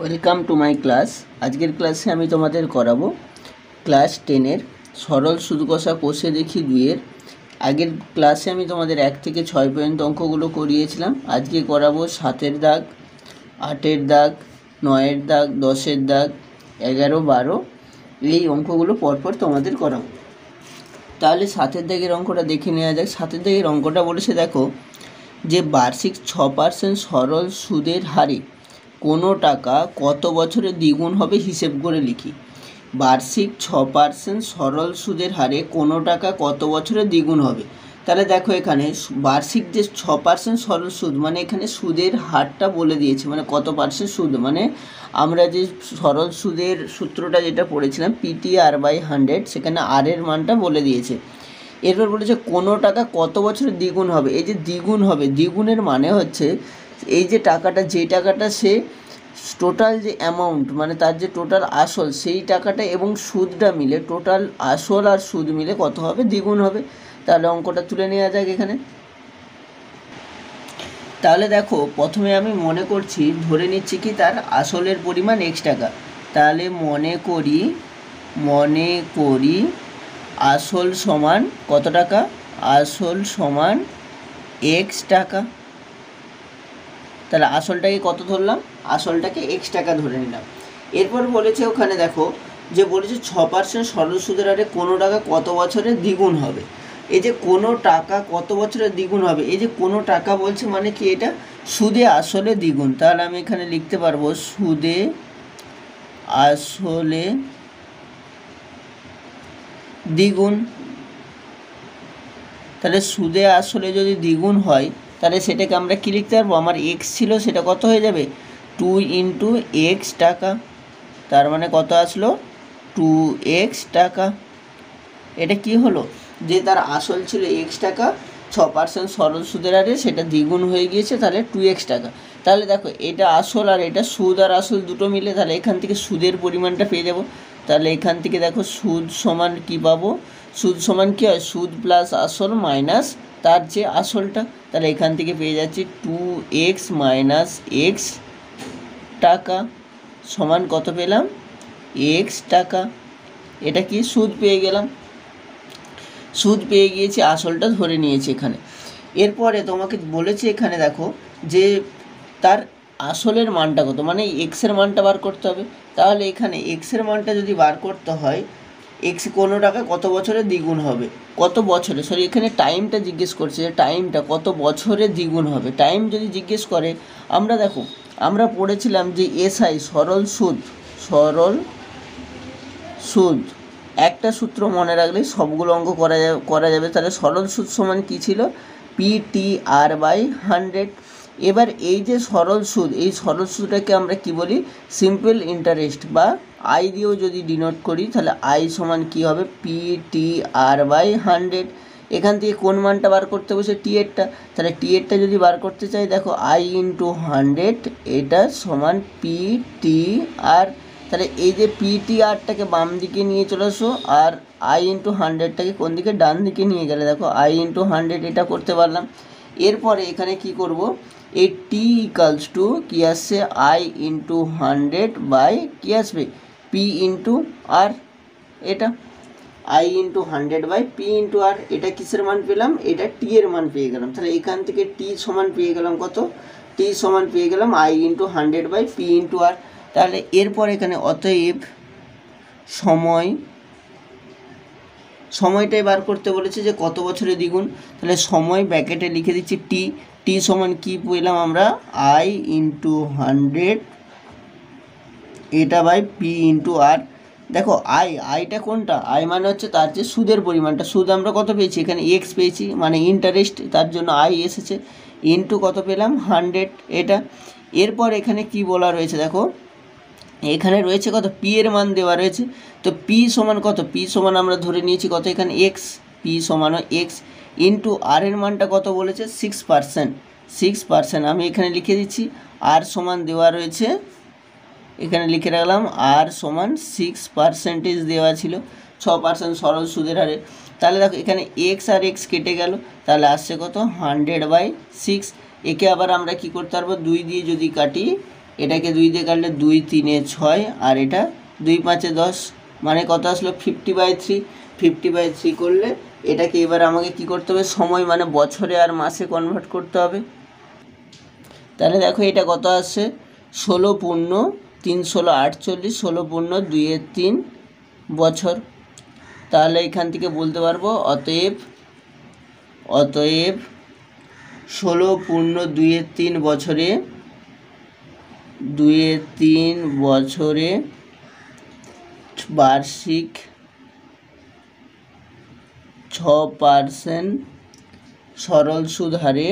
Welcome to my class. আজকের ক্লাসে আমি তোমাদের করাবো ক্লাস 10-এর সরল সুদ কষা কষে দেখি 2-এর। আগের ক্লাসে আমি তোমাদের 1 থেকে 6 পর্যন্ত অঙ্কগুলো করিয়েছিলাম। আজকে করাবো 7-এর দাগ, 8-এর দাগ, 9-এর দাগ, 10-এর দাগ, 11, 12 এই অঙ্কগুলো পরপর তোমাদের করাবো। তাহলে 7-এর দাগের অঙ্কটা দেখে নেওয়া যাক। 7-এর দাগের অঙ্কটা বলেছে, দেখো যে বার্ষিক 6% সরল সুদের হারে কোনো টাকা কত বছরে দ্বিগুণ হবে হিসেব করে লিখি। বার্ষিক 6% সরল সুদের হারে কোনো টাকা কত বছরে দ্বিগুণ হবে। তাহলে দেখো এখানে বার্ষিক যে 6% সরল সুদ, মানে এখানে সুদের হারটা বলে দিয়েছে, মানে কত পার্সেন্ট সুদ, মানে আমরা যে সরল সুদের সূত্রটা যেটা পড়েছিলাম PTR/100, সেখানে আর এর মানটা বলে দিয়েছে। এরপর বলেছে কোনো টাকা কত বছরে দ্বিগুণ হবে। এই যে দ্বিগুণ হবে, দ্বিগুণের মানে হচ্ছে এই যে টাকাটা, যেই টাকাটা সে টোটাল যে অ্যামাউন্ট, মানে তার যে টোটাল আসল, সেই টাকাটা এবং সুদটা মিলে, টোটাল আসল আর সুদ মিলে কত হবে, দ্বিগুণ হবে। তাহলে অঙ্কটা তুলে নেওয়া যাক এখানে। তাহলে দেখো প্রথমে আমি মনে করছি, ধরে নিচ্ছি কি তার আসলের পরিমাণ x টাকা। তাহলে মনে করি আসল সমান কত টাকা, আসল সমান x টাকা। তাহলে আসলটাকে কত ধরলাম, আসলটাকে x টাকা ধরে নিলাম। এরপর বলেছে ওখানে দেখো যে বলেছে 6% সরল সুদের হারে কোনো টাকা কত বছরে দ্বিগুণ হবে। এই যে কোনো টাকা কত বছরে দ্বিগুণ হবে, এই যে কোনো টাকা বলছে মানে কি, এটা সুদে আসলে দ্বিগুণ। তাহলে আমি এখানে লিখতে পারবো সুদে আসলে দ্বিগুণ। তাহলে সুদে আসলে যদি দ্বিগুণ হয় তাহলে সেটাকে আমরা কী লিখতে পারবো, আমার x ছিল সেটা কত হয়ে যাবে, 2 × x টাকা। তার মানে কত আসলো, 2x টাকা। এটা কি হলো, যে তার আসল ছিল x টাকা, 6% সরল সুদের হারে সেটা দ্বিগুণ হয়ে গিয়েছে, তাহলে 2x টাকা। তাহলে দেখো এটা আসল আর এটা সুদ আর আসল দুটো মিলে, তাহলে এখান থেকে সুদের পরিমাণটা পেয়ে যাব। তাহলে এখান থেকে দেখো সুদ সমান কী পাবো, সুদ সমান কী হয়, সুদ প্লাস আসল মাইনাস তার যে আসলটা। তাহলে এখান থেকে পেয়ে যাচ্ছি 2x - x টাকা সমান কত পেলাম, x টাকা। এটা কি সুদ পেয়ে গেলাম, সুদ পেয়ে গিয়েছি, আসলটা ধরে নিয়েছি এখানে। এরপরে তোমাকে বলেছে এখানে দেখো যে তার আসলের মানটা কত, মানে এক্সের মানটা বার করতে হবে। তাহলে এখানে এক্সের মানটা যদি বার করতে হয়, এক্স কোনো টাকা কত বছরে দ্বিগুণ হবে, কত বছরে, সরি এখানে টাইমটা জিজ্ঞেস করছে যে টাইমটা কত বছরে দ্বিগুণ হবে। টাইম যদি জিজ্ঞেস করে, আমরা দেখো আমরা পড়েছিলাম যে SI সরল সুদ একটা সূত্র মনে রাখলেই সবগুলো অঙ্ক করা যাবে। তাহলে সরল সুদ সমান কী ছিল, PTR/100। এবার এই যে সরল সুদ, এই সরল সুদটাকে আমরা কি বলি, সিম্পল ইন্টারেস্ট, বা আই দিয়েও যদি ডিনোট করি তাহলে আই সমান কী হবে, PTR/100। এখান থেকে কোন মানটা বার করতে বসে, টি-এরটা। তাহলে টি-এরটা যদি বার করতে চাই, দেখো I × 100 এটা সমান PTR। তাহলে এই যে PTRটাকে বাম দিকে নিয়ে চলে আসো, আর I × 100টাকে কোন দিকে, ডান দিকে নিয়ে গেলে দেখো I × 100 এটা করতে পারলাম। এরপরে এখানে কি করব, এই T = কী আসছে, I × 100 বাই কী আসবে, P × R। এটা I × 100 বাই P × R। এটা কিসের মান পেলাম, এটা T এর মান পেয়ে গেলাম। তাহলে এখান থেকে T সমান পেয়ে গেলাম কত, T সমান পেয়ে গেলাম I × 100 বাই P × R। তাহলে এরপর এখানে অতএব সময়টাই বার করতে বলেছে যে কত বছরে দ্বিগুণ। তাহলে সময় ব্র্যাকেটে লিখে দিচ্ছি টি সমান কি পেলাম আমরা, I × 100 এটা বাই P × R। দেখো আইটা কোনটা, আই মানে হচ্ছে তার যে সুদের পরিমাণটা, সুদ আমরা কত পেয়েছি, এখানে x পেয়েছি, মানে ইন্টারেস্ট, তার জন্য আই এসেছে, ইন্টু কত পেলাম, 100 এটা। এরপর এখানে কি বলা রয়েছে, দেখো এখানে রয়েছে কত, পি এর মান দেওয়া রয়েছে। তো পি সমান কত, পি সমান আমরা ধরে নিয়েছি কত, এখানে এক্স, পি সমান এক্স ইন্টু আর এর মানটা কত বলেছে, 6%। আমি এখানে লিখে দিচ্ছি আর সমান দেওয়া রয়েছে, এখানে লিখে রাখলাম আর সমান 6% দেওয়া ছিল 6% সরল সুদের হারে। তাহলে দেখো এখানে এক্স আর এক্স কেটে গেল, তাহলে আসছে কত, 100/6। একে আবার আমরা কি করতে পারবো, 2 দিয়ে যদি কাটি এটাকে 2 দিয়ে কাটলে 2 3 6 আর এটা 2 5 10, মানে কত আসলো 50/3। 50/3 করলে এটাকে এবার আমাকে কি করতে হবে, সময় মানে বছরে আর মাসে কনভার্ট করতে হবে। তাহলে দেখো এটা কত আসছে, 16 পূর্ণ 3 16 48, 16 পূর্ণ 2 এর 3 বছর। তাহলে এখান থেকে বলতে পারবো অতএব 16 পূর্ণ 2 এর 3 বছরে 2 এর 3 বছরে বার্ষিক 6% সরল সুদ হারে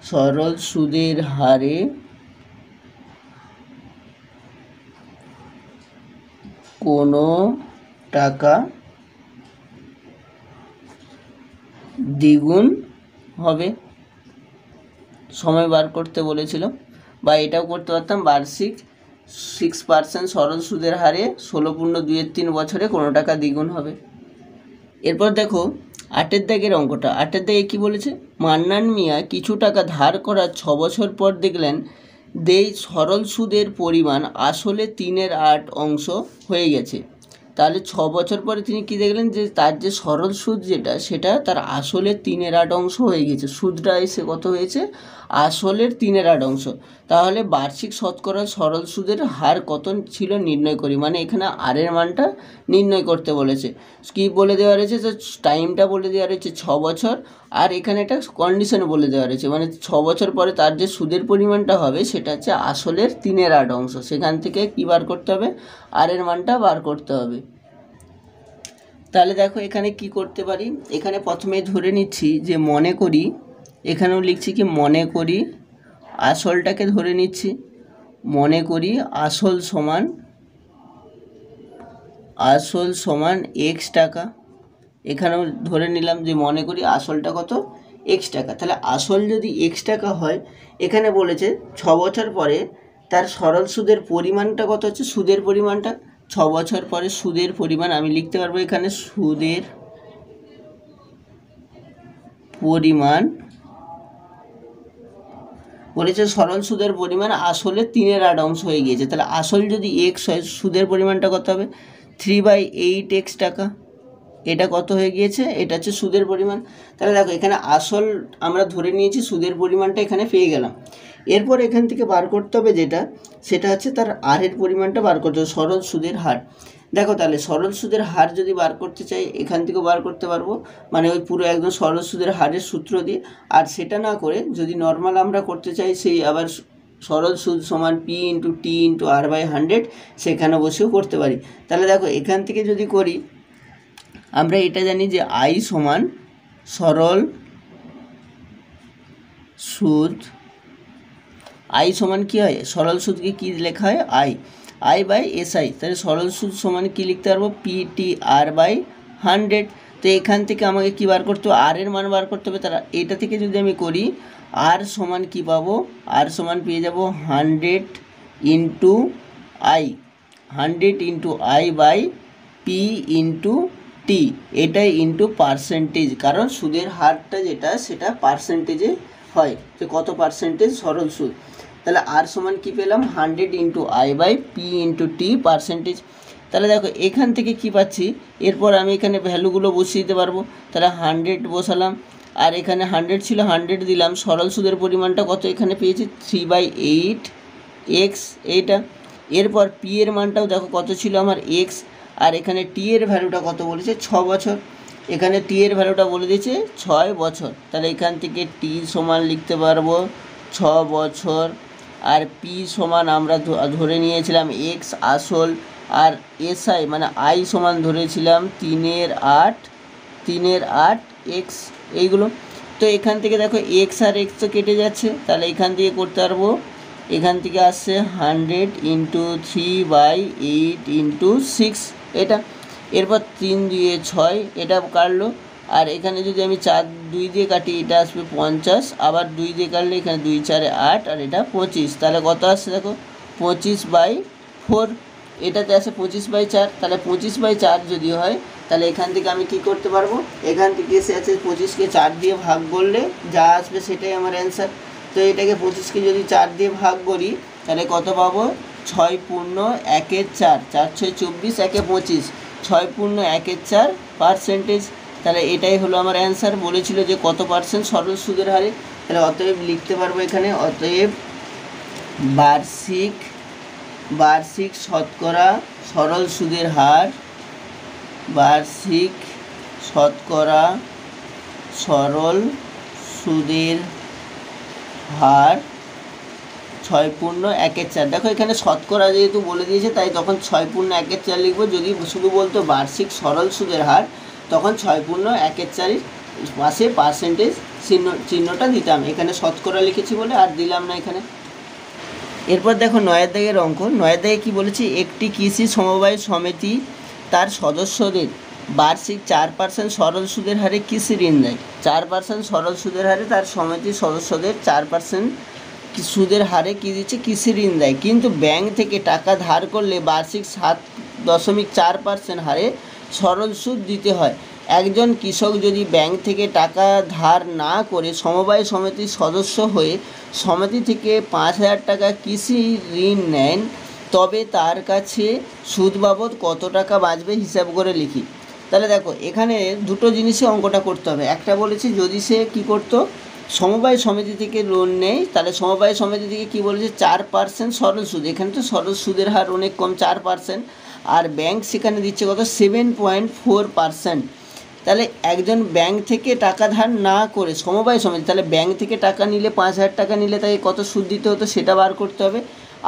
সরল সুদের হারে কোনো টাকা দ্বিগুণ হবে। সময় বার করতে বলেছিল, বা এটাও করতে পারতাম, বার্ষিক 6% সরল সুদের হারে 16 পূর্ণ 2 এর 3 বছরে কোনো টাকা দ্বিগুণ হবে। এরপর দেখো 8 দাগের অঙ্কটা। 8 দাগে কী বলেছে, মান্নান মিয়া কিছু টাকা ধার করার 6 বছর পর দেখলেন সরল সুদের পরিমাণ আসলে 3/8 অংশ হয়ে গেছে। তাহলে 6 বছর পরে তিনি কি দেখলেন, যে তার যে সরল সুদ যেটা সেটা তার আসলের 3/8 অংশ হয়ে গেছে। সুদটা এসে কত হয়েছে, আসলের 3/8 অংশ। তাহলে বার্ষিক শতকরা সরল সুদের হার কত ছিল নির্ণয় করি, মানে এখানে আর এর মানটা নির্ণয় করতে বলেছে। কি বলে দেওয়া রয়েছে, যে টাইমটা বলে দেওয়া রয়েছে 6 বছর, আর এখানে একটা কন্ডিশন বলে দেওয়া রয়েছে, মানে 6 বছর পরে তার যে সুদের পরিমাণটা হবে সেটা হচ্ছে আসলের 3/8 অংশ। সেখান থেকে কী বার করতে হবে, আর এর মানটা বার করতে হবে। তাহলে দেখো এখানে কি করতে পারি, এখানে প্রথমে ধরে নিচ্ছি যে মনে করি, এখানেও লিখছি কি মনে করি, আসলটাকে ধরে নিচ্ছি, মনে করি আসল সমান x টাকা। এখানেও ধরে নিলাম যে মনে করি আসলটা কত, x টাকা। তাহলে আসল যদি x টাকা হয়, এখানে বলেছে 6 বছর পরে তার সরল সুদের পরিমাণটা কত হচ্ছে, সুদের পরিমাণটা 6 বছর পরে সুদের পরিমাণ আমি লিখতে পারবো এখানে সুদের পরিমাণ বলেছে, সরল সুদের পরিমাণ আসলে 3/8 অংশ হয়ে গিয়েছে। তাহলে আসল যদি x হয়, সুদের পরিমাণটা কত হবে 3/8x টাকা। এটা কত হয়ে গিয়েছে, এটা হচ্ছে সুদের পরিমাণ। তাহলে দেখো এখানে আসল আমরা ধরে নিয়েছি, সুদের পরিমাণটা এখানে পেয়ে গেলাম। এরপর এখান থেকে বার করতে হবে যেটা, সেটা হচ্ছে তার আরের পরিমাণটা বার করতে হবে, সরল সুদের হার। দেখো তাহলে সরল সুদের হার যদি বার করতে চাই, এখান থেকেও বার করতে পারবো, মানে ওই পুরো একদম সরল সুদের হারের সূত্র দিয়ে। আর সেটা না করে যদি নর্মাল আমরা করতে চাই, সেই আবার সরল সুদ সমান P/T/R/100 সেখানে বসেও করতে পারি। তাহলে দেখো এখান থেকে যদি করি, আমরা এটা জানি যে I সমান সরল সুদ, I সমান কী হয়, সরল সুদকে কী লেখা হয়, I/SI। তাহলে সরল সুদ সমান কী লিখতে পারবো, P/T/R/100। তো এখান থেকে আমাকে কী বার করতে হবে, আর এর মান বার করতে হবে। তারা এটা থেকে যদি আমি করি, আর সমান কী পাবো, আর সমান পেয়ে যাব 100 × I, 100 × I/P/T, এটাই ইন্টু পার্সেন্টেজ, কারণ সুদের হারটা যেটা সেটা পার্সেন্টেজে হয়, যে কত পার্সেন্টেজ সরল সুদ। তাহলে আর সমান কী পেলাম, 100 × I/P/T পার্সেন্টেজ। তাহলে দেখো এখান থেকে কি পাচ্ছি, এরপর আমি এখানে ভ্যালুগুলো বসিয়ে দিতে পারবো। তাহলে 100 বসালাম, আর এখানে 100 ছিল, 100 দিলাম। সরল সুদের পরিমাণটা কত এখানে পেয়েছি, 3/8x এইটা। এরপর পি এর মানটাও দেখো কত ছিল আমার x, আর এখানে টি এর ভ্যালুটা কত বলেছে, 6 বছর। এখানে টি এর ভ্যালুটা বলে দিয়েছে 6 বছর। তাহলে এখান থেকে টি সমান লিখতে পারবো 6 বছর, আর পি সমান আমরা ধরে নিয়েছিলাম x আসল, আর এসআই মানে আই সমান ধরেছিলাম 3/8x এইগুলো। তো এখান থেকে দেখো এক্স আর এক্স তো কেটে যাচ্ছে, তাহলে এখান থেকে করতে পারবো, এখান থেকে আসছে 100 × 3/8 × 6 এটা। এরপর 3 2 6 এটা কাটলো, আর এখানে যদি আমি 4 2 দিয়ে কাটি, এটা আসবে 50, আবার 2 দিয়ে কাটলে এখানে 2 4 8, আর এটা 25। তাহলে কত আসছে দেখো 25/4, এটাতে আসে 25/4। তাহলে 25/4 যদি হয়, তাহলে এখান থেকে আমি কি করতে পারবো, এখান থেকে এসে আছে 25কে 4 দিয়ে ভাগ করলে যা আসবে সেটাই আমার অ্যান্সার। তো এটাকে 25কে যদি 4 দিয়ে ভাগ করি তাহলে কত পাবো, 6 পূর্ণ 1/4, 4 6 24, 1 25, 6 পূর্ণ 1/4 পার্সেন্টেজ। তাহলে এটাই হলো আমার অ্যান্সার। বলেছিল যে কত পার্সেন্ট সরল সুদের হারে, তাহলে অতএব লিখতে পারবো এখানে, অতএব বার্ষিক শতকরা সরল সুদের হার, বার্ষিক শতকরা সরল সুদের হার 6 পূর্ণ 1/4। দেখো এখানে শতকরা যেহেতু বলে দিয়েছে তাই তখন 6 পূর্ণ 1/4 লিখবো। যদি শুধু বলতো বার্ষিক সরল সুদের হার তখন 6 পূর্ণ 1/4 পাশে পার্সেন্টেজ চিহ্নটা দিতাম। এখানে শতকরা লিখেছি বলে আর দিলাম না এখানে। এরপর দেখো 9 দাগের অঙ্ক। 9 দাগে কী বলেছি, একটি কৃষি সমবায় সমিতি তার সদস্যদের বার্ষিক 4% সরল সুদের হারে কৃষি ঋণ দেয়। 4% সরল সুদের হারে তার সমিতির সদস্যদের 4% সুদের হারে কী দিচ্ছে, কৃষি ঋণ দেয়। কিন্তু ব্যাংক থেকে টাকা ধার করলে বার্ষিক 7.4% হারে সরল সুদ দিতে হয়। একজন কৃষক যদি ব্যাংক থেকে টাকা ধার না করে সমবায় সমিতির সদস্য হয়ে সমিতি থেকে 5,000 টাকা কৃষি ঋণ নেন, তবে তার কাছে সুদ বাবদ কত টাকা বাঁচবে হিসাব করে লিখি। তাহলে দেখো এখানে দুটো জিনিসে অঙ্কটা করতে হবে। একটা বলেছি যদি সে কী করতো, সমবায় সমিতি থেকে লোন নেয়, তাহলে সমবায় সমিতি থেকে কী বলেছে, 4% সরল সুদ। এখানে তো সরল সুদের হার অনেক কম, 4%, আর ব্যাংক সেখানে দিচ্ছে কত, 7.4%। তাহলে একজন ব্যাংক থেকে টাকা ধার না করে সমবায় সমিতি, তাহলে ব্যাংক থেকে টাকা নিলে 5,000 টাকা নিলে তাকে কত সুদ দিতে হতো সেটা বার করতে হবে।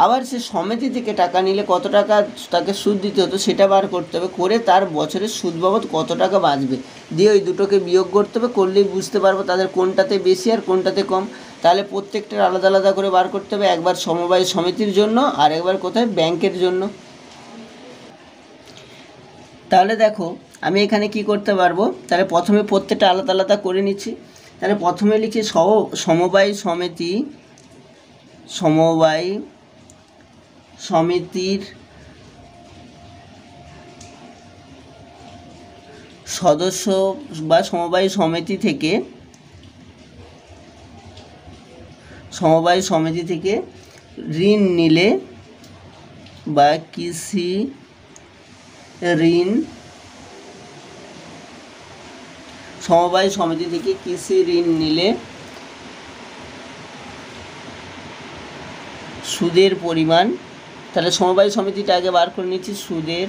আবার সে সমিতি থেকে টাকা নিলে কত টাকা তাকে সুদ দিতে হতো সেটা বার করতে হবে, করে তার বছরের সুদ বাবদ কত টাকা বাঁচবে দিয়ে ওই দুটোকে বিয়োগ করতে হবে। করলেই বুঝতে পারবো তাদের কোনটাতে বেশি আর কোনটাতে কম। তাহলে প্রত্যেকটার আলাদা আলাদা করে বার করতে হবে, একবার সমবায় সমিতির জন্য আর একবার কোথায়, ব্যাংকের জন্য। তাহলে দেখো আমি এখানে কি করতে পারবো, তাহলে প্রথমে প্রত্যেকটা আলাদা আলাদা করে নিচ্ছি। তাহলে প্রথমে লিখি সমবায় সমিতির সদস্য বা সমবায় সমিতি থেকে ঋণ নিলে বা কৃষি ঋণ, সমবায় সমিতি থেকে কৃষি ঋণ নিলে সুদের পরিমাণ, তাহলে সমবায় সমিতিটা আগে বার করে নিচ্ছি, সুদের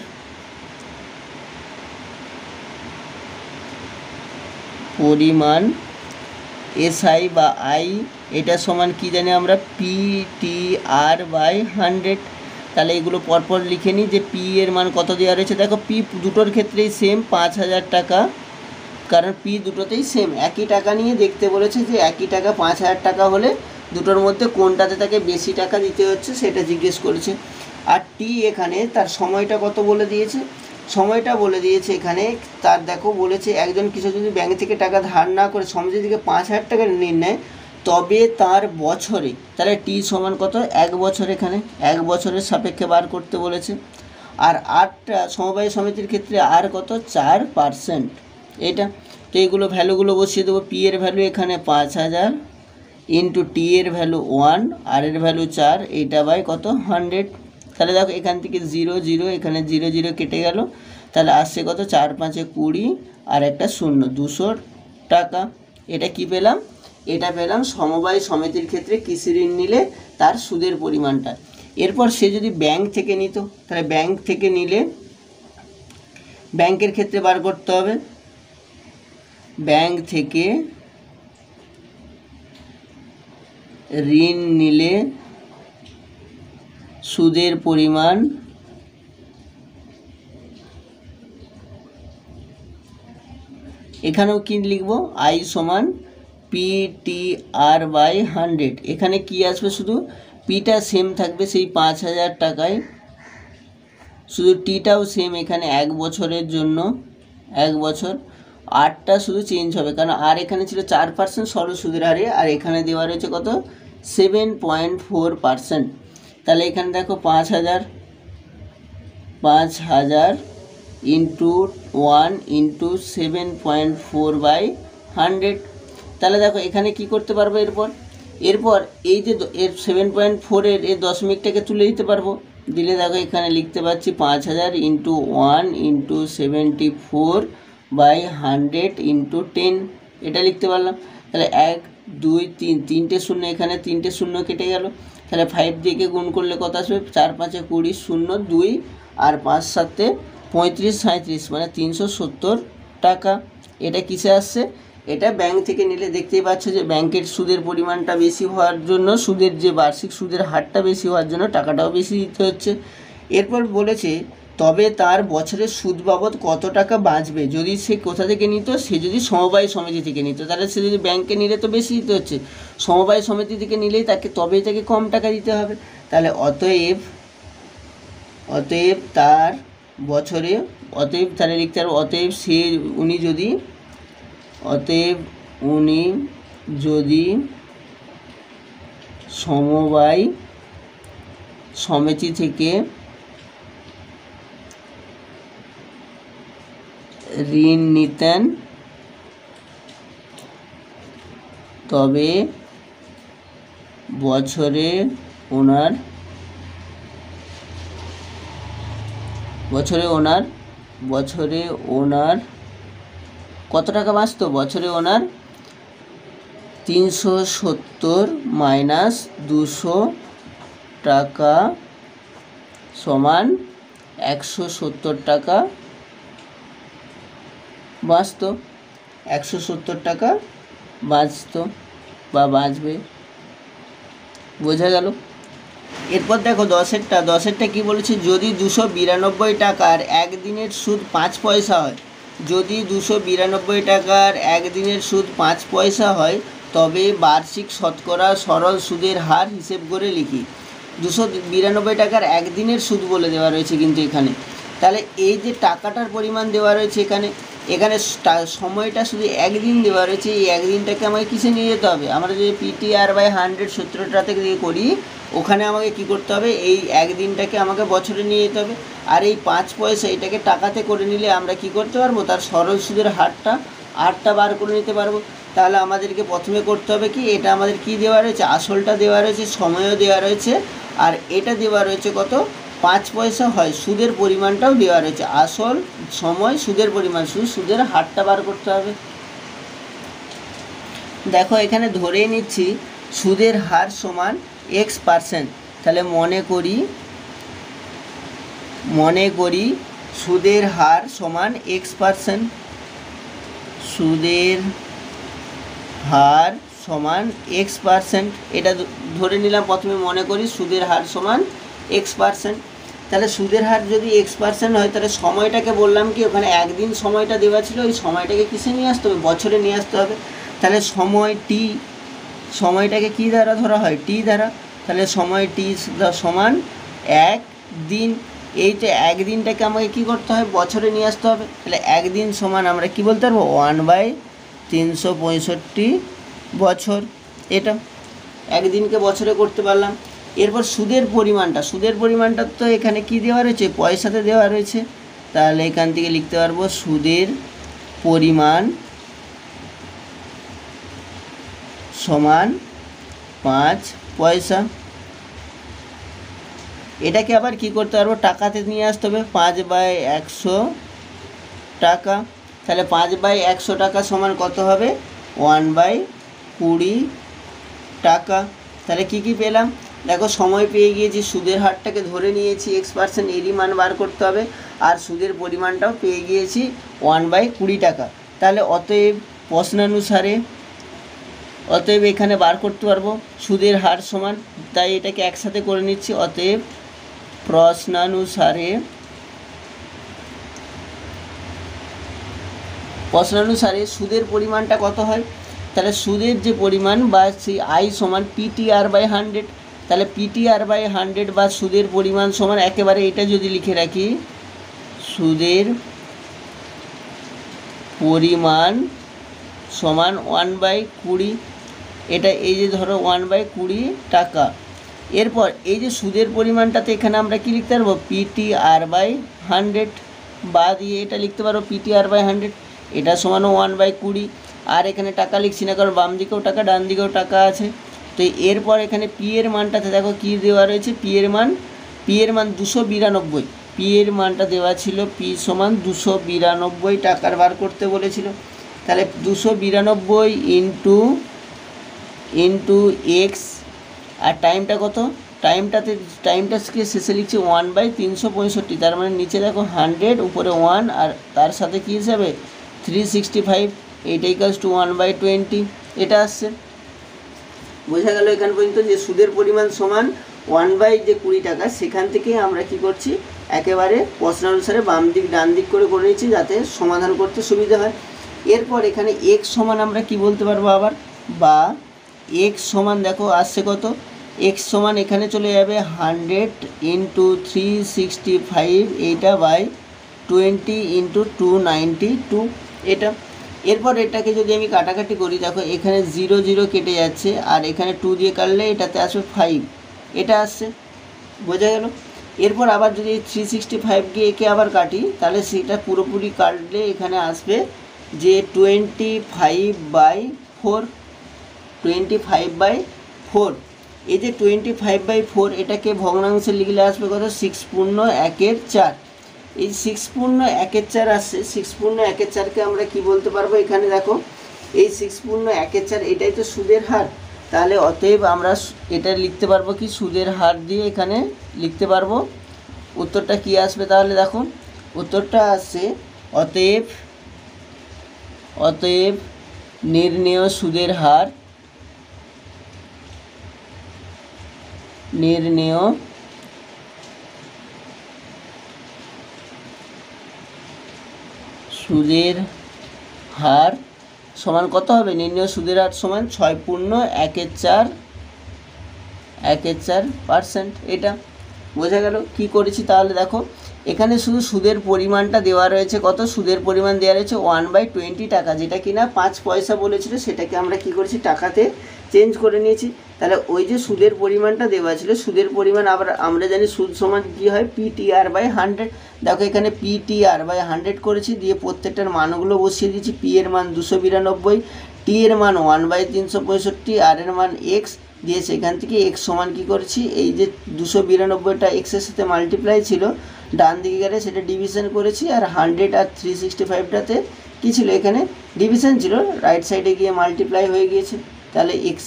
পরিমাণ এসআই বা আই, এটা সমান কি জানি আমরা, PTR/100। তাহলে এগুলো পরপর লিখে নিই যে পি এর মান কত দেওয়া রয়েছে। দেখো পি দুটোর ক্ষেত্রেই সেম 5,000 টাকা, কারণ পি দুটোতেই সেম একই টাকা নিয়ে দেখতে বলেছে যে একই টাকা 5,000 টাকা হলে দুটোর মধ্যে কোনটাতে তাকে বেশি টাকা দিতে হচ্ছে সেটা জিজ্ঞেস করেছে। আর টি এখানে তার সময়টা কত বলে দিয়েছে, সময়টা বলে দিয়েছে এখানে তার, দেখো বলেছে একজন কৃষক যদি ব্যাংক থেকে টাকা ধার না করে সমিতি থেকে 5,000 টাকা ঋণ নেয় তবে তার বছরে, তাহলে টি সমান কত, 1 বছর, এখানে 1 বছরের সাপেক্ষে বার করতে বলেছে। আর আরটা সমবায় সমিতির ক্ষেত্রে আর কত, 4%। এটা তো এইগুলো ভ্যালুগুলো বসিয়ে দেবো। পি এর ভ্যালু এখানে 5,000 ইন্টু টি এর ভ্যালু 1, আর এর ভ্যালু 4, এইটা বাই কত, 100। তাহলে দেখো এখান থেকে 0 0, এখানে 0 0 কেটে গেল, তাহলে আসছে কত, 4 5 20 আর একটা 0, 200 টাকা। এটা কি পেলাম, এটা পেলাম সমবায় সমিতির ক্ষেত্রে কৃষি ঋণ নিলে তার সুদের পরিমাণটা। এরপর সে যদি ব্যাংক থেকে নিত, তাহলে ব্যাংক থেকে নিলে ব্যাংকের ক্ষেত্রে বার করতে হবে, ব্যাংক থেকে ঋণ নিলে সুদের পরিমাণ, এখানেও কি লিখবো, আই সমান PTR/100। এখানে কি আসবে, শুধু পিটা সেম থাকবে সেই 5,000 টাকায়, শুধু টিটাও সেম এখানে 1 বছরের জন্য, 1 বছর। আরটা শুধু চেঞ্জ হবে কারণ আর এখানে ছিল 4% সরল সুদের হারে, আর এখানে দেওয়া রয়েছে কত, 7.4%। তাহলে এখানে দেখো 5,000 ইন্টু 1 ইন্টু 7.4/100। তাহলে দেখো এখানে কি করতে পারবো, এরপর এরপর এই যে এর 7.4 এর দশমিকটাকে তুলে দিতে পারবো। দিলে দেখো এখানে লিখতে পাচ্ছি 5000 ইন্টু 1 ইন্টু 74/100 ইন্টু 10, এটা লিখতে পারলাম। তাহলে 1 2 3, তিনটে শূন্য, এখানে তিনটে শূন্য কেটে গেল। তাহলে 5 দিয়ে গুণ করলে কত আসবে? 4 5 20, 0 2 আর 5 7 35 37, মানে 370 টাকা। এটা কিসে আসছে? এটা ব্যাংক থেকে নিলে দেখতেই পাচ্ছ যে ব্যাংকের সুদের পরিমাণটা বেশি হওয়ার জন্য, সুদের যে বার্ষিক সুদের হারটা বেশি হওয়ার জন্য টাকাটাও বেশি দিতে হচ্ছে। এরপর বলেছে তবে তার বছরের সুদ বাবদ কত টাকা বাঁচবে যদি সে কোথা থেকে নিত? সে যদি সমবায় সমিতি থেকে নিত। তাহলে সে যদি ব্যাংকে নিলে তো বেশি দিতে হচ্ছে, সমবায় সমিতি থেকে নিলেই তবেই তাকে কম টাকা দিতে হবে। তাহলে অতএব তার বছরে, তাহলে লিখতে পারবো উনি যদি সমবায় সমিতি থেকে ঋণ নিতেন তবে বছরে ওনার কত টাকা বাঁচত? বছরে ওনার 370 মাইনাস 200 টাকা সমান 170 টাকা বাঁচত। 170 টাকা বাঁচত বা বাঁচবে, বোঝা গেল? এরপর দেখো 10এরটা কি বলেছে? যদি 292 টাকার একদিনের সুদ 5 পয়সা হয়, যদি 292 টাকার একদিনের সুদ 5 পয়সা হয় তবে বার্ষিক শতকরা সরল সুদের হার হিসেব করে লিখি। 292 টাকার একদিনের সুদ বলে দেওয়া রয়েছে কিন্তু এখানে। তাহলে এই যে টাকাটার পরিমাণ দেওয়া রয়েছে এখানে সময়টা শুধু একদিন দেওয়া রয়েছে। এই একদিনটাকে আমাকে কিসে নিয়ে যেতে হবে? আমরা যদি PTR/100 সূত্রটা থেকে করি, ওখানে আমাকে কি করতে হবে? এই একদিনটাকে আমাকে বছরে নিয়ে যেতে হবে। আর এই 5 পয়সা এটাকে টাকাতে করে নিলে আমরা কি করতে পারবো? তার সরল সুদের হারটা বার করে নিতে পারবো। তাহলে আমাদেরকে প্রথমে করতে হবে কি, এটা আমাদের কি দেওয়া রয়েছে? আসলটা দেওয়া রয়েছে, সময়ও দেওয়া রয়েছে, আর এটা দেওয়া রয়েছে কত? 5 পয়সা হয়। সুদের পরিমাণটাও দেওয়া রয়েছে, আসল, সময়, সুদের পরিমাণ, সুদের হারটা বার করতে হবে। দেখো এখানে ধরেই নিচ্ছি সুদের হার সমান X%। তাহলে মনে করি সুদের হার সমান X%। সুদের হার সমান X%, এটা ধরে নিলাম। প্রথমে মনে করি সুদের হার সমান X%। তাহলে সুদের হার যদি X% হয়, তাহলে সময়টাকে বললাম কি, ওখানে একদিন সময়টা দেওয়া ছিল, ওই সময়টাকে কিসে নিয়ে আসতে হবে? বছরে নিয়ে আসতে হবে। তাহলে সময়টাকে কি দ্বারা ধরা হয়? T দ্বারা। তাহলে সময় T সমান 1 দিন। এই যে একদিনটাকে আমাকে কি করতে হয়? বছরে নিয়ে আসতে হবে। তাহলে একদিন সমান আমরা কি বলতে পারবো? 1/365 বছর। এটা একদিনকে বছরে করতে পারলাম। এরপর সুদের পরিমাণটা তো এখানে কি দেওয়া রয়েছে? পয়সাতে দেওয়া রয়েছে। তাহলে এখান থেকে লিখতে পারবো সুদের পরিমাণ সমান 5 পয়সা। এটাকে আবার কি করতে পারবো? টাকাতে নিয়ে আসতে হবে। 5/100 টাকা। তাহলে 5/100 টাকা সমান কত হবে? 1/20 টাকা। তাহলে কি পেলাম? দেখো সময় পেয়ে গিয়েছি, সুদের হারটাকে ধরে নিয়েছি X%, এরই মান বার করতে হবে, আর সুদের পরিমাণটাও পেয়ে গিয়েছি 1/20 টাকা। তাহলে অতএব এখানে বার করতে পারবো সুদের হার সমান, তাই এটাকে একসাথে করে নিচ্ছি। অতএব প্রশ্নানুসারে সুদের পরিমাণটা কত হয়? তাহলে সুদের যে পরিমাণ বা সেই I সমান PTR/100। তাহলে PTR/100 বা সুদের পরিমাণ সমান, একেবারে এটা যদি লিখে রাখি, সুদের পরিমাণ সমান 1/20। এটা এই যে ধরো 1/20 টাকা। এরপর এই যে সুদের পরিমাণটাতে এখানে আমরা কি লিখতে পারবো? PTR/100 বা দিয়ে এটা লিখতে পারবো PTR/100। এটা সমানও 1/20। আর এখানে টাকা লিখছি না, কারণ বাম দিকেও টাকা ডান দিকেও টাকা আছে। তো এরপর এখানে পি এর মানটাতে দেখো কী দেওয়া রয়েছে, পি এর মান 292, পি এর মানটা দেওয়া ছিল পি সমান 292 টাকার বার করতে বলেছিল। তাহলে 292 ইন্টু এক্স, আর টাইমটা কত, টাইমটাকে শেষে লিখছি 1/365, তার মানে নিচে দেখো 100 উপরে 1 আর তার সাথে কী হিসাবে 365, এইটা ইকুয়ালস টু 1/20 এটা আসছে। বোঝা গেল এখান পর্যন্ত যে সুদের পরিমাণ সমান 1/20 টাকা, সেখান থেকে আমরা কি করছি একেবারে প্রশ্ন অনুসারে বাম দিক ডান দিক করে নিচ্ছি যাতে সমাধান করতে সুবিধা হয়। এরপর এখানে x সমান আমরা কি বলতে পারবো আবার, বা x সমান দেখো আসছে কত, x সমান এখানে চলে যাবে 100 ইন্টু 365 এইটা বাই 20 ইন্টু 292 এটা। এরপর এটাকে যদি আমি কাটাকাটি করি দেখো এখানে 0 0 কেটে যাচ্ছে আর এখানে 2 দিয়ে কাটলে এটাতে আসবে 5 এটা আসছে। বোঝা গেল। এরপর আবার যদি 365 একে আবার কাটি তাহলে সেটা পুরোপুরি কাটলে এখানে আসবে যে 25/4, 25/4। এই যে 25/4 এটাকে ভগ্নাংশে লিখলে আসবে কত, 6×1/4। এই 6×1/4 আসছে, 6×1/4কে আমরা কি বলতে পারবো, এখানে দেখো এই 6×1/4 এটাই তো সুদের হার, তাহলে অতএব আমরা এটা লিখতে পারবো কি সুদের হার দিয়ে এখানে লিখতে পারবো। উত্তরটা কি আসবে তাহলে দেখো, উত্তরটা আসছে অতএব নির্ণেয় সুদের হার, নির্ণেয় সুদের হার সমান কত হবে, নির্ণেয় সুদের হার সমান 6.1/4%। এটা বোঝা গেল কি করেছি তাহলে দেখো এখানে শুধু সুদের পরিমাণটা দেওয়া রয়েছে কত, সুদের পরিমাণ দেওয়া রয়েছে 1/20 টাকা, যেটা কিনা 5 পয়সা বলেছিল সেটাকে আমরা কি করেছি টাকাতে চেঞ্জ করে নিয়েছি। তাহলে ওই যে সুদের পরিমাণটা দেওয়া ছিল, সুদের পরিমাণ আবার আমরা জানি সুদ সমান কী হয় PTR/100। দেখো এখানে PTR/100 করেছি, দিয়ে প্রত্যেকটার মানগুলো বসিয়ে দিয়েছি। পি এর মান 292, টি এর মান 1/365, আর এর মান এক্স, দিয়ে সেখান থেকে এক্স সমান কী করেছি, এই যে 292টা এক্সের সাথে মাল্টিপ্লাই ছিল ডান দিকে গেলে সেটা ডিভিশন করেছি, আর 100 আর 365টাতে কী ছিল এখানে ডিভিশন ছিল, রাইট সাইডে গিয়ে মাল্টিপ্লাই হয়ে গিয়েছে। তাহলে এক্স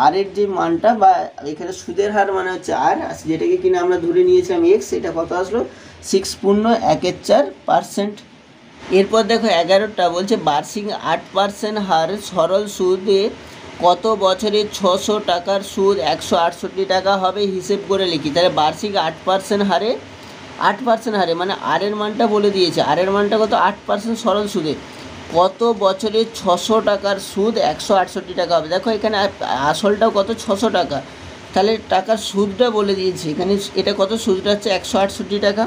আর এর যে মানটা বা এখানে সুদের হার মানে হচ্ছে আর, যেটাকে কিনা আমরা ধরে নিয়েছিলাম এক্স, এটা কত আসলো 6.1/4%। এরপর দেখো 11টা বলছে বার্ষিক 8% হার সরল সুদে কত বছরে 600 টাকার সুদ 168 টাকা হবে হিসেব করে লিখি। তাহলে বার্ষিক 8% হারে, 8% হারে মানে আর এর মানটা বলে দিয়েছে, আর এর মানটা কত 8% সরল সুদে কত বছরে 600 টাকার সুদ 168 টাকা হবে। দেখো এখানে আসলটাও কত 600 টাকা, তাহলে টাকার সুদটা বলে দিয়েছে এখানে, এটা কত সুদটা হচ্ছে 168 টাকা।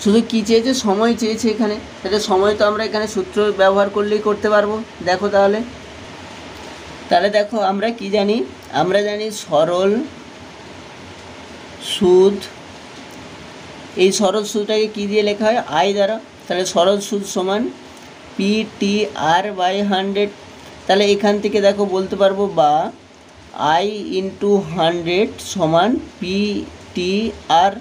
শুধু কী চেয়েছে, সময় চেয়েছে এখানে, তাহলে সময় তো আমরা এখানে সূত্র ব্যবহার করলেই করতে পারবো। দেখো তাহলে দেখো আমরা কি জানি, আমরা জানি সরল সুদ, এই সরল সুদটাকে কী দিয়ে লেখা হয় আই দ্বারা। তাহলে সরল সুদ সমান PTR/100। তাহলে এখান থেকে দেখো বলতে পারবো বা আই ইন্টু 100 সমান PTR,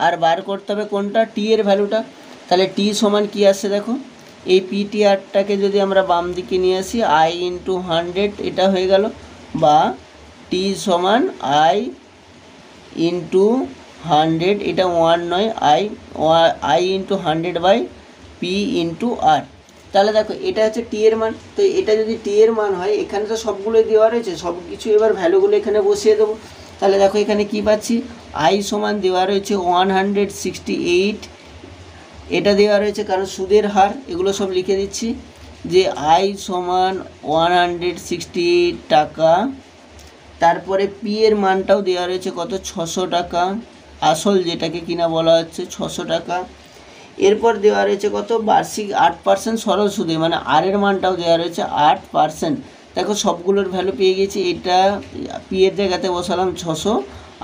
আর বার করতে হবে কোনটা, টি এর ভ্যালুটা। তাহলে টি সমান কি আসছে দেখো, এই PTRটাকে যদি আমরা বাম দিকে নিয়ে আসি আই ইন্টু 100 এটা হয়ে গেল, বা টি সমান আই ইন্টু 100, এটা 1 নয়, I into 100/P into R. তাহলে দেখো এটা হচ্ছে টি এর মান, তো এটা যদি টি এর মান হয় এখানে তো সবগুলোই দেওয়া রয়েছে, সব কিছু এবার ভ্যালুগুলো এখানে বসিয়ে দেবো। তাহলে দেখো এখানে কি পাচ্ছি, আই সমান দেওয়া রয়েছে 168, এটা দেওয়া রয়েছে কারণ সুদের হার, এগুলো সব লিখে দিচ্ছি যে আই সমান 168 টাকা। তারপরে পি এর মানটাও দেওয়া রয়েছে কত 600 টাকা, আসল যেটাকে কিনা বলা হচ্ছে 600 টাকা। এরপর দেওয়া রয়েছে কত বার্ষিক 8% সরল সুদে, মানে আর এর মানটাও দেওয়া রয়েছে 8%। দেখো সবগুলোর ভ্যালু পেয়ে গেছি, এটা পি এর জায়গাতে বসালাম 600,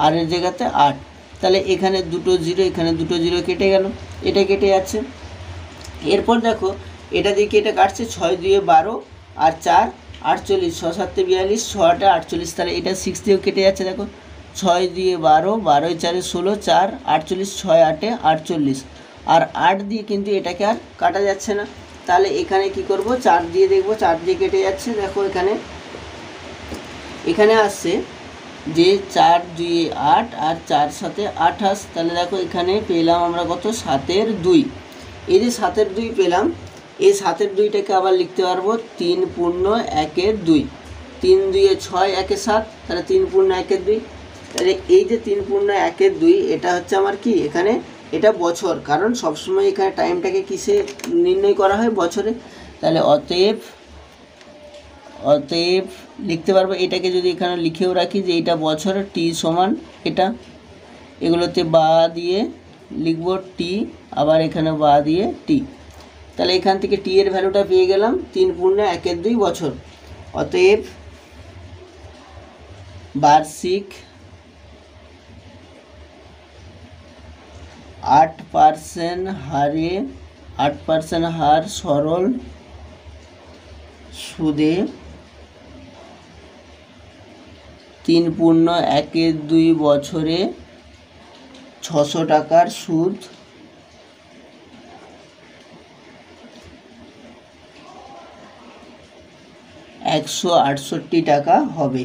আর এর জায়গাতে 8। তাহলে এখানে দুটো জিরো, এখানে দুটো জিরো কেটে গেল, এটা কেটে যাচ্ছে। এরপর দেখো এটা দিকে এটা কাটছে 6 2 12 আর 4 48, 6 7 42, 6 8 48, তাহলে এটা 6 দিয়েও কেটে যাচ্ছে। দেখো 6 দিয়ে 12, 12 4 16, 4 48, 6 8 48, আর 8 দিয়ে কিন্তু এটাকে আর কাটা যাচ্ছে না। তাহলে এখানে কি করব, 4 দিয়ে দেখব, 4 দিয়ে কেটে যাচ্ছে। দেখো এখানে আসছে যে 4 2 8 আর 4 7 28, তাহলে দেখো এখানে পেলাম আমরা কত, 7 2। এই যে 7 2 পেলাম, এই 7 2টাকে আবার লিখতে পারবো 3 পূর্ণ 1 2, 3 2 6 1 7, তাহলে 3 পূর্ণ 1 2। তাহলে এই যে 3 পূর্ণ 1 2, এটা হচ্ছে আমার কি, এখানে এটা বছর, কারণ সবসময় এখানে টাইমটাকে কিসে নির্ণয় করা হয়, বছরে। তাহলে অতএব লিখতে পারবো, এটাকে যদি এখানে লিখেও রাখি যে এটা বছর, টি সমান এটা, এগুলোতে বা দিয়ে লিখবো টি, আবার এখানে বা দিয়ে টি। তাহলে এখান থেকে টি এর ভ্যালুটা পেয়ে গেলাম 3 পূর্ণ 1 2 বছর। অতএব বার্ষিক 8% হারে 8% হার সরল সুদে 3 পূর্ণ 1 2 বছরে 600 টাকার সুদ 168 টাকা হবে।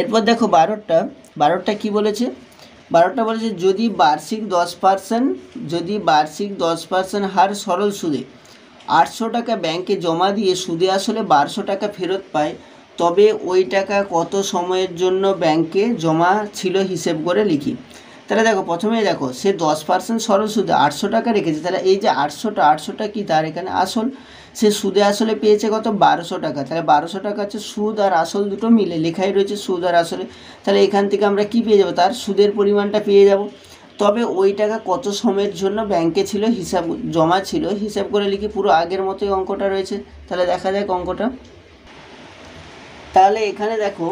এরপর দেখো 12টা কি বলেছে, 12টা বলেছে যদি বার্ষিক 10% হার সরল সুদে 800 টাকা ব্যাংকে জমা দিয়ে সুদে আসলে 1200 টাকা ফেরত পায়, তবে ওই টাকা কত সময়ের জন্য ব্যাংকে জমা ছিল হিসেব করে লিখি। তাহলে দেখো প্রথমেই দেখো সে 10% সরল সুদে 800 টাকা রেখেছে, তাহলে এই যে 800টা কি, তার এখানে আসল, সে সুদে আসলে পেয়েছে কত, 1200 টাকা। তাহলে 1200 টাকা হচ্ছে সুদ আর আসল দুটো মিলে লেখাই রয়েছে সুদ আর আসলে। তাহলে এখান থেকে আমরা কি পেয়ে যাব, তার সুদের পরিমাণটা পেয়ে যাব। তবে ওই টাকা কত সময়ের জন্য ব্যাংকে ছিল, হিসাব জমা ছিল, হিসাব করে লিখি, পুরো আগের মতোই অঙ্কটা রয়েছে। তাহলে দেখা যাক অঙ্কটা। তাহলে এখানে দেখো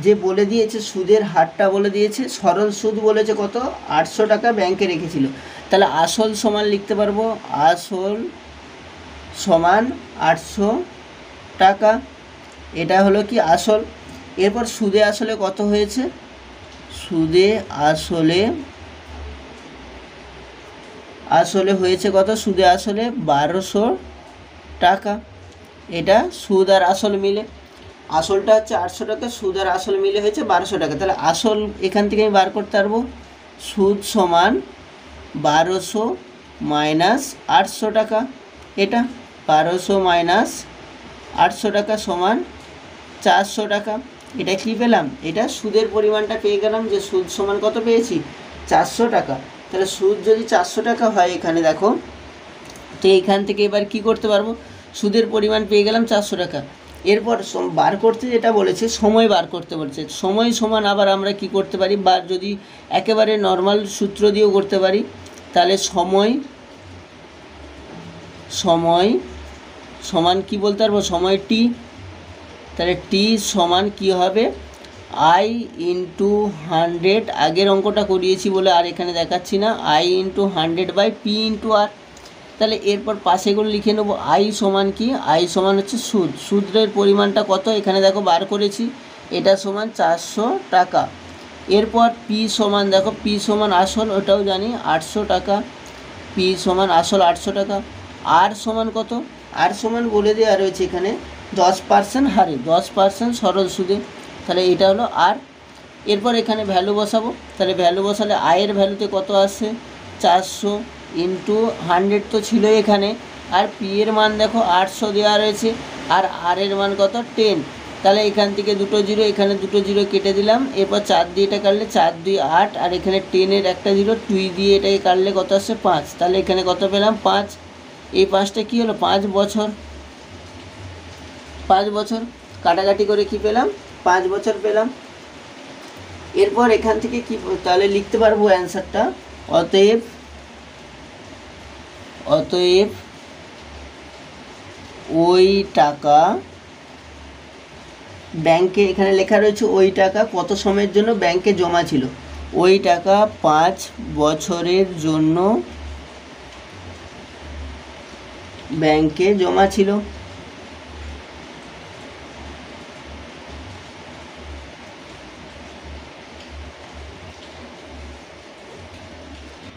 যে বলে দিয়েছে সুদের হারটা বলে দিয়েছে, সরল সুদ বলেছে কত, 800 টাকা ব্যাংকে রেখেছিল। তাহলে আসল সমান লিখতে পারবো, আসল সমান 800 টাকা, এটা হলো কি আসল। এরপর সুদে আসলে কত হয়েছে, সুদে আসলে হয়েছে কত, সুদে আসলে 1200 টাকা। এটা সুদ আর আসল মিলে, আসলটা হচ্ছে 800 টাকা, সুদ আর আসল মিলে হয়েছে 1200 টাকা। তাহলে আসল এখান থেকে আমি বার করতে পারবো, সুদ সমান 1200 মাইনাস 800 টাকা, এটা 1200 মাইনাস 800 টাকা সমান 400 টাকা। এটা কি পেলাম, এটা সুদের পরিমাণটা পেয়ে গেলাম, যে সুদ সমান কত পেয়েছি, 400 টাকা। তাহলে সুদ যদি 400 টাকা হয় এখানে দেখো, তো এইখান থেকে এবার কি করতে পারবো, সুদের পরিমাণ পেয়ে গেলাম 400 টাকা। এরপর বার করতে যেটা বলেছে, সময় বার করতে বলছে, সময় সমান আবার আমরা কি করতে পারি, বা যদি একেবারে নর্মাল সূত্র দিয়েও করতে পারি, তাহলে সময় সমান কি বলতে পারবো, সময় টি। তাহলে টি সমান কি হবে, আই ইন্টু 100, আগের অঙ্কটা করিয়েছি বলে আর এখানে দেখাচ্ছি না, I into 100 by P into R. তাহলে এরপর পাশেগুলো লিখে নেবো, আই সমান কি, আই সমান হচ্ছে সুদ, সুদের পরিমাণটা কত এখানে দেখো বার করেছি, এটা সমান 400 টাকা। এরপর পি সমান, দেখো পি সমান আসল, ওটাও জানি 800 টাকা, পি সমান আসল 800 টাকা। আর সমান কত, আর সমান বলে দেওয়া রয়েছে এখানে 10% হারে, 10% সরল সুদে, তাহলে এটা হলো আর। এরপর এখানে ভ্যালু বসাবো, তাহলে ভ্যালু বসালে আয়ের ভ্যালুতে কত আসছে, 400 ইন্টু 100 তো ছিল এখানে, আর পি এর মান দেখো 800 দেওয়া রয়েছে, আর আর এর মান কত 10। তাহলে এখান থেকে দুটো জিরো, এখানে দুটো জিরো কেটে দিলাম। এরপর 4 দিয়ে এটা কাটলে 4 2 8, আর এখানে 10-এর একটা জিরো, 2 দিয়ে এটাকে কাটলে কত আসছে 5। তাহলে এখানে কত পেলাম 5। এই 5টা কী হলো, 5 বছর, 5 বছর কাটাকাটি করে কি পেলাম, 5 বছর পেলাম। এরপর এখান থেকে কি তাহলে লিখতে পারবো অ্যান্সারটা, অতএব ওই টাকা ব্যাংকে, এখানে লেখা রয়েছে ওই টাকা কত সময়ের জন্য ব্যাংকে জমা ছিল, ওই টাকা 5 বছরের জন্য ব্যাংকে জমা ছিল।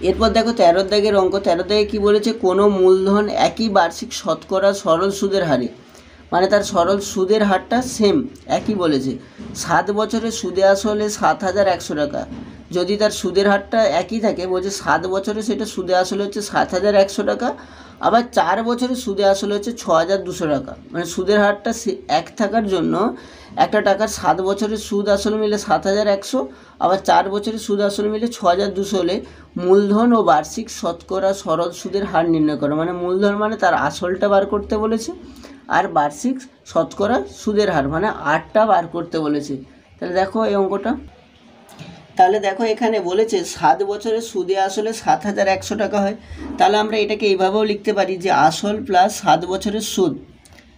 এরপর দেখো 13 দাগের অঙ্ক। 13 দাগে কী বলেছে, কোনো মূলধন একই বার্ষিক শতকরা সরল সুদের হারে, মানে তার সরল সুদের হারটা সেম একই বলেছে। 7 বছরের সুদে আসলে 7,100 টাকা। যদি তার সুদের হারটা একই থাকে, বলছে 7 বছরে সেটা সুদে আসলে হচ্ছে 7,100 টাকা, আবার 4 বছরে সুদে আসলে হচ্ছে 6,200 টাকা। মানে সুদের হারটা এক থাকার জন্য একটা টাকার 7 বছরের সুদ আসল মিলে 7,100, আবার 4 বছরের সুদ আসল মিলে 6,200 হলে মূলধন ও বার্ষিক শতকরা সরল সুদের হার নির্ণয় করো। মানে মূলধন মানে তার আসলটা বার করতে বলেছে, আর বার্ষিক শতকরা সুদের হার মানে 8টা বার করতে বলেছে। তাহলে দেখো এই অঙ্কটা, তাহলে দেখো এখানে বলেছে 7 বছরের সুদে আসলে 7,100 টাকা হয়। তাহলে আমরা এটাকে এইভাবেও লিখতে পারি যে আসল প্লাস 7 বছরের সুদ।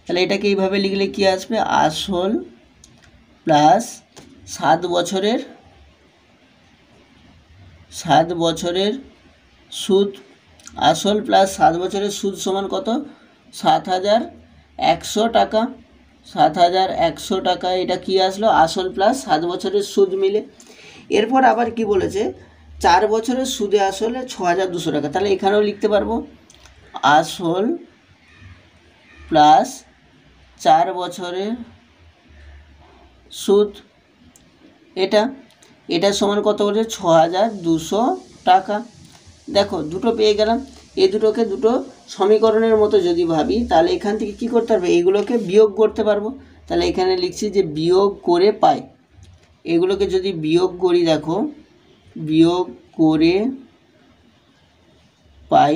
তাহলে এটাকে এইভাবে লিখলে কি আসবে, আসল প্লাস 7 বছরের সুদ। আসল প্লাস 7 বছরের সুদ সমান কত, 7,100 টাকা। 7,100 টাকা এটা কি আসলো, আসল প্লাস 7 বছরের সুদ মিলে। এরপর আবার কি বলেছে, 4 বছরের সুদে আসলে 6,200 টাকা। তাহলে এখানেও লিখতে পারবো আসল প্লাস 4 বছরের সুদ। এটা সমান কত বলছে, 6,200 টাকা। দেখো দুটো পেয়ে গেলাম। এই দুটোকে দুটো সমীকরণের মতো যদি ভাবি, তাহলে এখান থেকে কি করতে পারবে, এগুলোকে বিয়োগ করতে পারবো। তাহলে এখানে লিখছি যে বিয়োগ করে পাই। এগুলোকে যদি বিয়োগ করি, দেখো বিয়োগ করে পাই,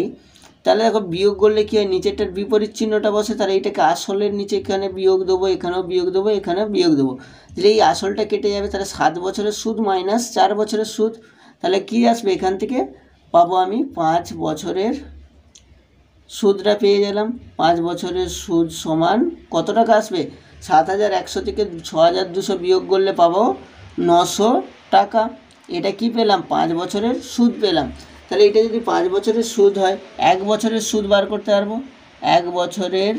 তাহলে দেখো বিয়োগ করলে কি হয়, নিচেরটার বিপরীত চিহ্নটা বসে। তাহলে এইটাকে আসলের নিচে এখানে বিয়োগ দেবো, এখানেও বিয়োগ দেবো, এখানেও বিয়োগ দেবো। তাহলে এই আসলটা কেটে যাবে। তাহলে 7 বছরের সুদ মাইনাস 4 বছরের সুদ, তাহলে কি আসবে, এখান থেকে পাবো আমি 5 বছরের সুদটা পেয়ে গেলাম। 5 বছরের সুদ সমান কত টাকা আসবে, 7,100 থেকে 6,200 বিয়োগ করলে পাবো 900 টাকা। এটা কি পেলাম, 5 বছরের সুদ পেলাম। তাহলে এটা যদি 5 বছরের সুদ হয়, 1 বছরের সুদ বার করতে পারবো। 1 বছরের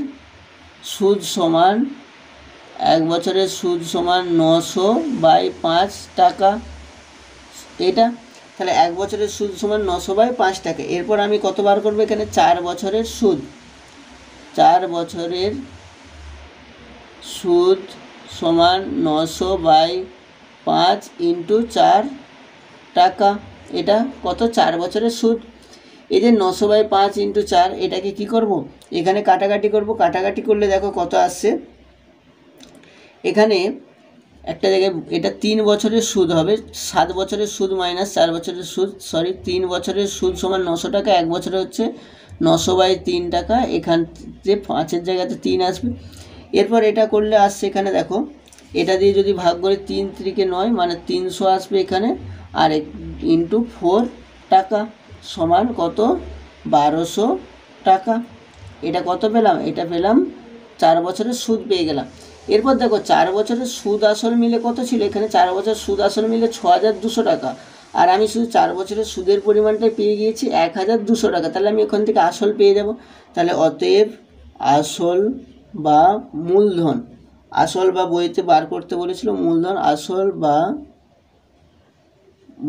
সুদ সমান 900/5 টাকা এটা। তাহলে 1 বছরের সুদ সমান 900/5 টাকা। এরপর আমি কত বার করবো, এখানে 4 বছরের সুদ। 4 বছরের সুদ সমান 900/5 × 4 টাকা। এটা কত, 4 বছরের সুদ। এই যে 900/5 × 4, এটাকে কি করব, এখানে কাটাকাটি করব। কাটাকাটি করলে দেখো কত আসছে, এখানে একটা জায়গায় এটা 3 বছরের সুদ হবে। 7 বছরের সুদ মাইনাস 4 বছরের সুদ, 3 বছরের সুদ সমান 900 টাকা। 1 বছরে হচ্ছে 900/3 টাকা। এখান যে 5-এর জায়গাতে 3 আসবে। এরপর এটা করলে আসছে, এখানে দেখো এটা দিয়ে যদি ভাগ করে 3 × 9 মানে 300 আসবে এখানে, আর × 4 টাকা সমান কত, 1200 টাকা। এটা কত পেলাম, এটা পেলাম 4 বছরের সুদ পেয়ে গেলাম। এরপর দেখো 4 বছরের সুদ আসল মিলে কত ছিল, এখানে 4 বছরের সুদ আসল মিলে 6,200 টাকা, আর আমি শুধু 4 বছরের সুদের পরিমাণটাই পেয়ে গিয়েছি 1,200 টাকা। তাহলে আমি ওখান থেকে আসল পেয়ে যাব। তাহলে অতএব আসল বা মূলধন, আসল বা বইতে বার করতে বলেছিল মূলধন, আসল বা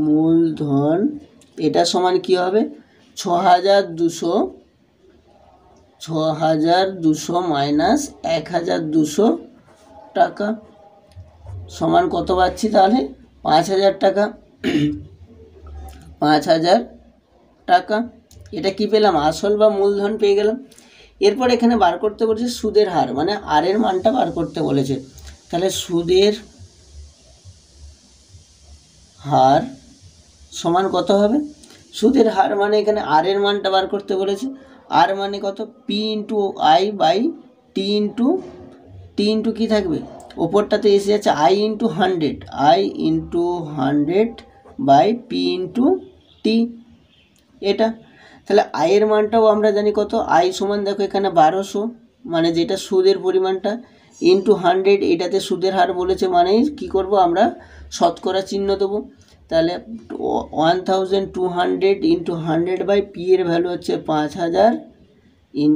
মূলধন এটা সমান কি হবে, 6,200 মাইনাস 1,200 টাকা সমান কত পাচ্ছি, তাহলে 5,000 টাকা। 5,000 টাকা। এটা কি পেলাম, আসল বা মূলধন পেয়ে গেলাম। এরপর এখানে বার করতে বলেছে সুদের হার, মানে আর এর মানটা বার করতে বলেছে। তাহলে সুদের হার সমান কত হবে, সুদের হার মানে এখানে আর এর মানটা বার করতে বলেছে। আর মানে কত, P × I/T × কি থাকবে, ওপরটাতে এসে যাচ্ছে I × 100, I × 100/P × T এটা। তাহলে আয়ের মানটাও আমরা জানি কত, আই সমান দেখো এখানে 1200, মানে যেটা সুদের পরিমাণটা, × 100, এটাতে সুদের হার বলেছে, মানে কি করব আমরা, শতকরা চিহ্ন দেবো। তাহলে 1,200 × 100/P এর ভ্যালু হচ্ছে 5,000 ×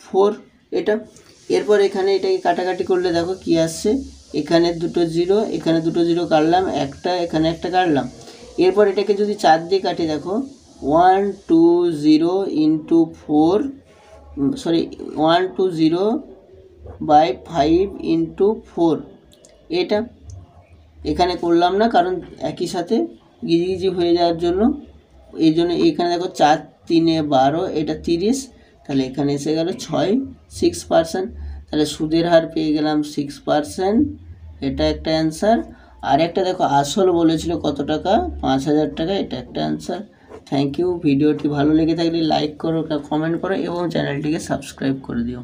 4 এটা। এরপর এখানে এটাকে কাটাকাটি করলে দেখো কি আসছে, এখানে দুটো জিরো, এখানে দুটো জিরো কাটলাম, একটা এখানে একটা কাটলাম। এরপর এটাকে যদি 4 দিয়ে কাটি দেখো 1 2 0 ইন্টু 4 সরি 1 2 0 বাই 5 ইন্টু 4 এটা এখানে করলাম না, কারণ একই সাথে গিজিগিজি হয়ে যাওয়ার জন্য, এই জন্য এখানে দেখো 4 3 12, এটা 30, তাহলে এখানে এসে গেল 6%। তাহলে সুদের হার পেয়ে গেলাম 6%, এটা একটা অ্যান্সার। আর একটা দেখো আসল বলেছিল কত টাকা, 5,000 টাকা, এটা একটা অ্যান্সার। Thank you. ভিডিওটি ভালো লেগে থাকলে লাইক করো, কমেন্ট করো এবং চ্যানেলটিকে সাবস্ক্রাইব করে দিও।